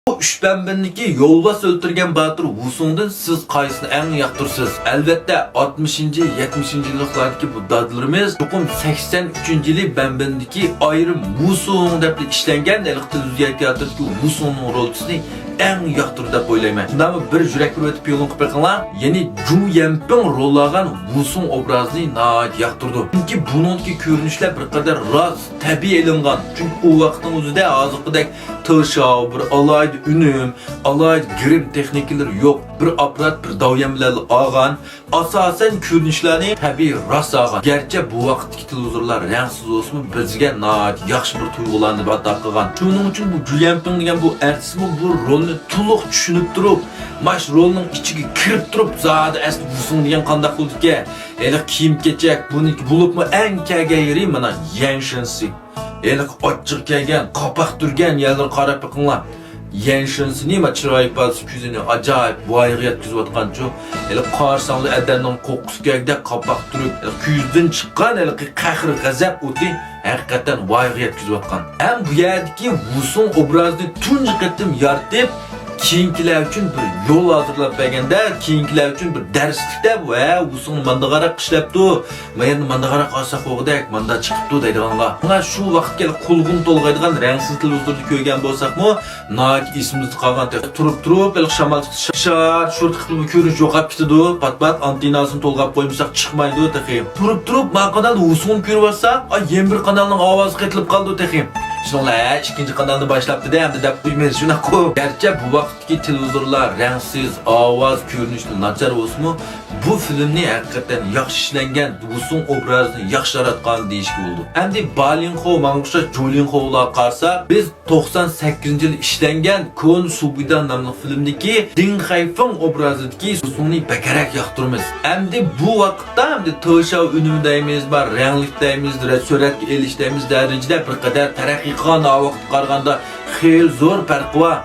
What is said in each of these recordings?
Bu üç bembendeki yolbas öldürgen Batur Wusong'dan siz qaysini eng yoqtirsiz? Albatta 60-70 yilliklardagi bu dadlarimiz çoxum 83 yili bembendeki ayrım Wusong deb ishlangan televizyon teatridagi Wusong'ning rolchisini eng yoqtirdi deb o'ylayman. Shundan bir yurak bir o'tib yo'lini qilib beqinglar. Ya'ni Ju Yanping rollagan Wusong obrazini nayt yoqtirdi. Chunki buningki ko'rinishlar bir qadar rost, tabiiy elingan. Chunki u vaqtning o'zida hozirgidek tılşav, bir alaydı ünüm, alaydı grim texnikalar yok. Bir aparat, bir davyan bilan olgan. Asasen ko'rinishlarni tabiiy rost olgan. Gerçi bu vaqtdagi televizorlar rangsiz olsa bizga nayt yaxshi bir tuyg'ularni ato qilgan. Shuning uchun bu Ju Yanping degan bu artistmi bu rolni to'liq tushunib turib, mash rolning ichiga kirib turib, zodi asli Wusong degan qanday qildiki, eli kiyim-kechak buniki bo'libmi eng kaga yeri mana Yang Shensi. Eli ochiq kelgan, qopoq turgan yerlar qarab beqinglar. Yang Shensi nima chiroy ifodasi ko'zini ajoyib voyaga yetkazayotgan-chu. Eli qarsangli adanning qo'qqisi kelganda qopoq turib, ko'zdan chiqqan eli qahr g'azab o'ti haqiqatan voyaga yetkazayotgan. Ham bu yerdagi Wusong obrazini tunji qatim yaratib keyingilar uchun bir yo'l hozirlab berganda, keyingilar uchun bir darslikda bu Wusong manda qarab ishlabdi. Men manda qarab qolsak o'g'dak, manda chiqibdi deydiganlar. Mana shu vaqtga qulg'un to'lg'aydigan rangsiz televizorda ko'rgan bo'lsakmi, naq ismimiz qolgan turib, shamol shar shurt qilib ko'rinish yo'qolib ketadi. Pat-pat antenasini to'lg'ab qo'ymsak chiqmaydi texim. Turib, ma kanal Wusong ko'rib olsa, yana bir kanalning ovozi qaytilib qoldi texim. Şunlar ikinci kanalını başlattı da hem de duymayız şuna koy. Gerçi bu vaktki televizorlar renksiz, avaz, görünüşlü, naçar olsun mu? Bu filmni hakikaten yaxşı işlengen, Wusong obrazını yaxşı yaratkan değişik oldu. Hem de Balinho, Manguşa, Jolinho'lar qarsa biz 98 yıl işlengen Kon Subidan namlı filmdeki Ding Haifeng obrazıdaki Wusong'ni bekerek yaktırmız. Hem de bu vakitte hem de tığışav ünümdeyimiz var, renklikteyimiz, suratga elişteyimiz derecede bir kadar terakki qilgan vaqt qaraganda xeyli zo'r farq bor.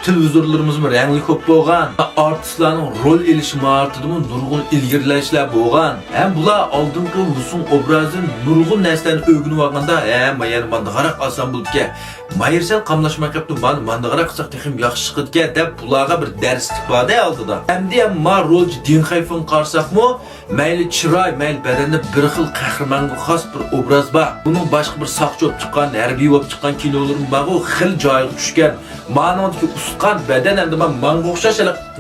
Televizorlarimiz rangli ko'p bo'lgan, artistlarning rol elish mahoratida nurg'un ilgirlashlar bo'lgan. Ham bular oldingi Wusong obrazini nurg'un narsalarni o'rganib olganda, mana manda qarab olsam bo'ldi-ki, Mayersel qamlashmay qapti, manda qarab qilsak texim yaxshi chiqadi deb bularga bir darslik borda oldida. Hamda ma rolchi Ding Haifeng qarsaqmi, mayli chiroy, mayli badanda bir xil qahramonga xos bir obraz bor. Buning boshqa bir saqchi bo'lib chiqqan, harbiy bo'lib chiqqan kinolarim bor, u xil joyiga tushgan. Ma'nodagi usqan badan endi manga o'xshash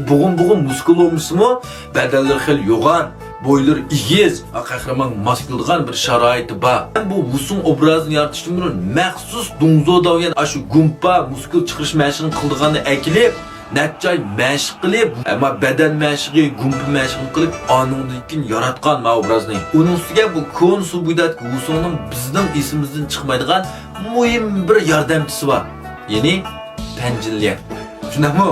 bug'un muskul bo'lmasmi, badanlar xil yo'g'on. Boylar igiz, qahramon maskildigan bir sharoiti bor. Bu Wusong obrazini yaratishdan burun maxsus dungzo degan shu gumpa muskul chiqarish mashqini qildiganni akilib, natjoy mashq qilib, ammo badan mashqi, gumpa mashqini qilib, anundan keyin yaratgan ma obrazni. Uning ustiga bu Kon Subidat Wusongning bizning ismimizdan chiqmaydigan muhim bir yordamchisi bor. Ya'ni Panjilyan. Shunaqmi?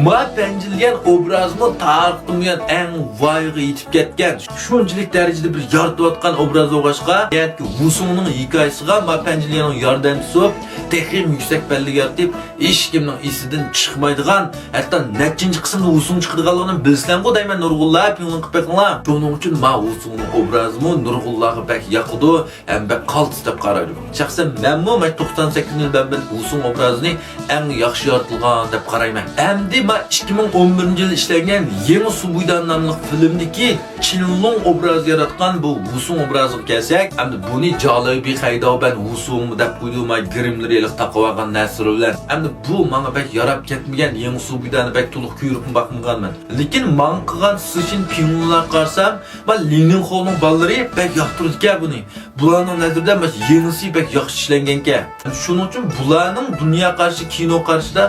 Ma Panjilyan obrazini tarixdan eng voyaga yetib ketgan. Shunchalik darajada bir yaratayotgan obraz o'g'ashqa, ya'ni Wusongning hikoyasiga Ma Panjilyanning yordamchisi bo'lib, texim yuksak ballaga yaratib, hech kimning esidan chiqmaydigan, hatto nechinchi qismda Wusong chiqadiganligini bilsam-ku deyman nurg'unlar, pinglin qilib beqinglar. Shuning uchun ma Wusongning obrazini nurg'unlarga bak yoqdi, ham bak qaltis deb qaraydi. Shaxsan menmi 98 yildan beri Wusong obrazini eng yaxshi yaratilgan deb qarayman. Endi ma 2011 yil ishlangan Yangi Subidan nomli filmdagi Qinlong obraz yaratgan bu Wusong obraziga kelsak, endi buni Jolibi Haydoban Wusong deb qo'ydima grimlar eliq taqib olgan narsalar. Endi bu menga bak yarab ketmagan Yangi Subidan bak to'liq ko'rib boqmaganman. Lekin men qilgan Sichin pingular qarsam, men Linin Xo'ning ballari bak yoqtirdi-ku buni. Bularning nazarida mas yengisi bak yaxshi ishlangan-ku. Shuning uchun bularning dunyo qarshi kino qarshida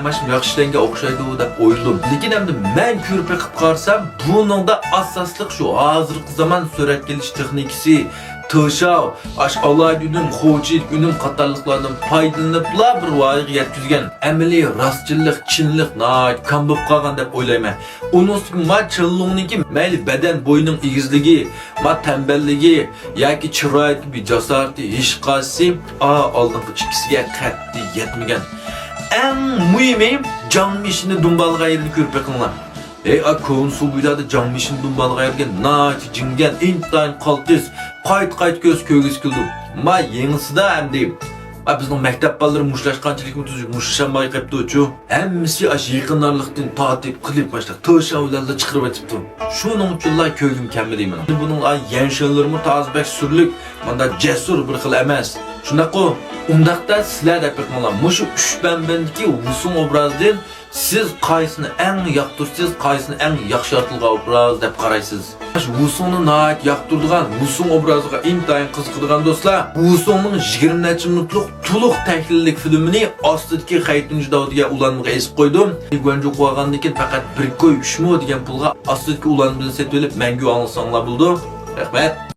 mas yaxshi ishlangan o'xshaydi deb o'yladim. Lekin endi men ko'rib qilib qarsam, buningda asosliq shu hozirgi zamon surat kelish texnikasi Tışav, alaydunim, xo'chilik, unim qatorliqlardan foydalaniblar bir voyaga yetkazgan. Amaliy rostchilik, chinlik kam bo'lib qolgan deb o'ylayman. Uning ma Qinlongniki mayli badan bo'yining egizligi, ma tamballigi yoki chiroy gibi jasarati hech qaysi oldingi ikkisiga qat'iy yetmagan. Eng muhimi Jangmishni dumbalga yerini ko'rib beqinglar. Kon Subidan Jangmishni dumbalga yerga nati jingan intayin qaltis qayt ko'z ko'gis qildim. Ma yengisida endi Bizning maktab bolaları mushlashqanchilikmi tuzuk, mushlashanmay qolibdi-chu. Hammasi ash yaqinlarlikdan tatib qilib başlaq. To'shavlarni chiqarib aytibdi. Shuning uchunlar ko'nglim kamidayman. Buning ay yanshonlarimi tazbek surlik, menda jasur bir xil emas. Shunaqo, undaqda sizlar deb biqinglar. Mushu 3 bambandagi Wusun obrazdan siz qaysini eng yoqtirsiz, qaysini eng yaxshi yaratilgan obraz deb qaraysiz? Wusunni nayt yoqtirdigan, Wusun obraziga intayin qiziqadigan do'stlar, Wusunning 20 necha minutlik to'liq tahlillik filmini ostidagi qaytinchi davdiga ulanmaga esib qo'ydim. Gwanju qo'ygandan keyin faqat 1 ko'y 3 mo degan pulga ostidagi ulanmani setib olib, menga anglasanglar bo'ldi. Rahmat.